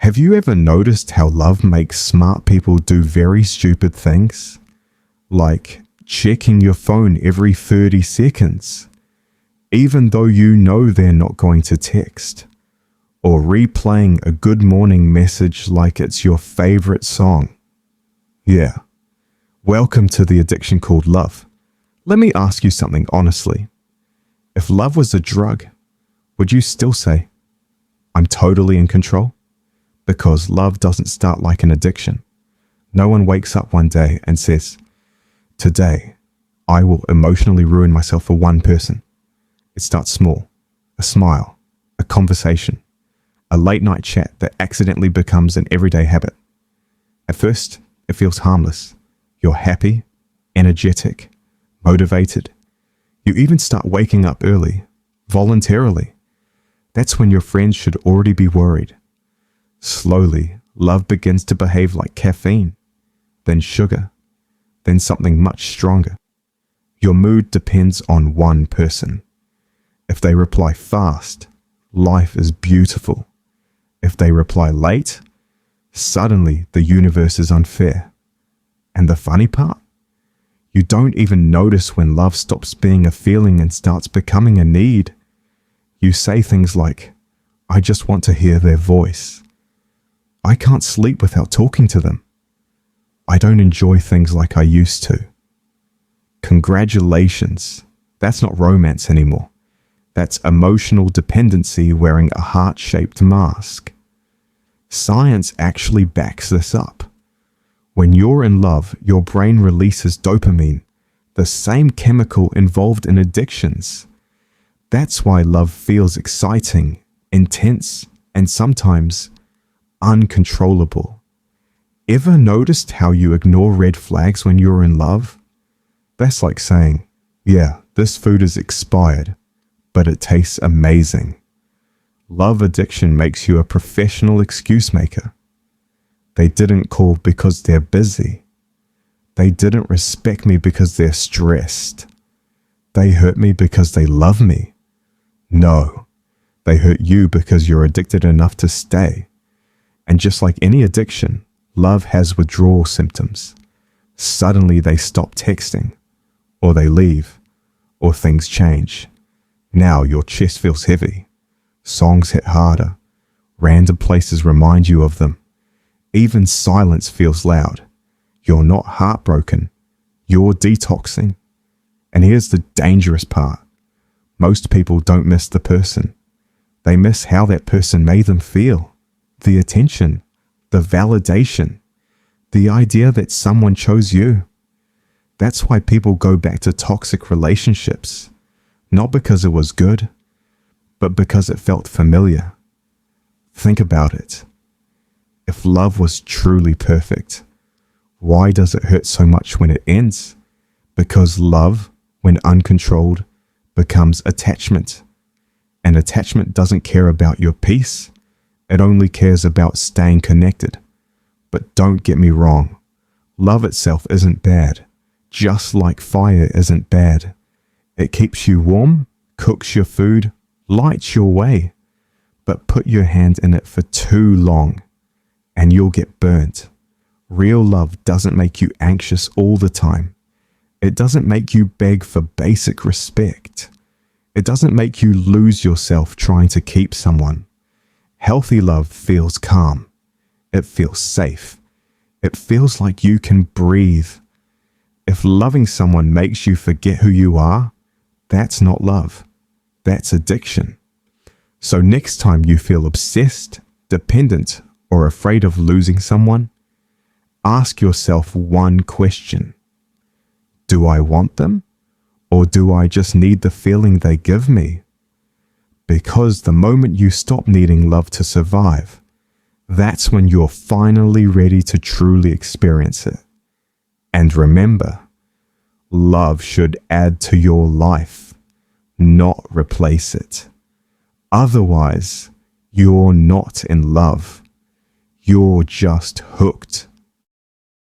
Have you ever noticed how love makes smart people do very stupid things? Like checking your phone every 30 seconds, even though you know they're not going to text. Or replaying a good morning message like it's your favorite song. Yeah. Welcome to the addiction called love. Let me ask you something honestly. If love was a drug, would you still say, I'm totally in control? Because love doesn't start like an addiction. No one wakes up one day and says, today, I will emotionally ruin myself for one person. It starts small. A smile, a conversation, a late night chat that accidentally becomes an everyday habit. At first, it feels harmless. You're happy, energetic, motivated. You even start waking up early, voluntarily. That's when your friends should already be worried. Slowly, love begins to behave like caffeine, then sugar, then something much stronger. Your mood depends on one person. If they reply fast, life is beautiful. If they reply late, suddenly the universe is unfair. And the funny part? You don't even notice when love stops being a feeling and starts becoming a need. You say things like, I just want to hear their voice. I can't sleep without talking to them. I don't enjoy things like I used to. Congratulations. That's not romance anymore. That's emotional dependency wearing a heart-shaped mask. Science actually backs this up. When you're in love, your brain releases dopamine, the same chemical involved in addictions. That's why love feels exciting, intense, and sometimes uncontrollable. Ever noticed how you ignore red flags when you're in love? That's like saying, yeah, this food is expired, but it tastes amazing. Love addiction makes you a professional excuse maker. They didn't call because they're busy. They didn't respect me because they're stressed. They hurt me because they love me. No, they hurt you because you're addicted enough to stay. And just like any addiction, love has withdrawal symptoms. Suddenly they stop texting, or they leave, or things change. Now your chest feels heavy. Songs hit harder. Random places remind you of them. Even silence feels loud. You're not heartbroken. You're detoxing. And here's the dangerous part. Most people don't miss the person. They miss how that person made them feel. The attention, the validation, the idea that someone chose you. That's why people go back to toxic relationships. Not because it was good, but because it felt familiar. Think about it. If love was truly perfect, why does it hurt so much when it ends? Because love, when uncontrolled, becomes attachment. And attachment doesn't care about your peace. It only cares about staying connected. But don't get me wrong. Love itself isn't bad. Just like fire isn't bad. It keeps you warm, cooks your food, lights your way. But put your hand in it for too long, and you'll get burnt. Real love doesn't make you anxious all the time. It doesn't make you beg for basic respect. It doesn't make you lose yourself trying to keep someone. Healthy love feels calm. It feels safe. It feels like you can breathe. If loving someone makes you forget who you are, that's not love. That's addiction. So next time you feel obsessed, dependent, or afraid of losing someone, ask yourself one question. Do I want them? Or do I just need the feeling they give me? Because the moment you stop needing love to survive, that's when you're finally ready to truly experience it. And remember, love should add to your life, not replace it. Otherwise, you're not in love. You're just hooked.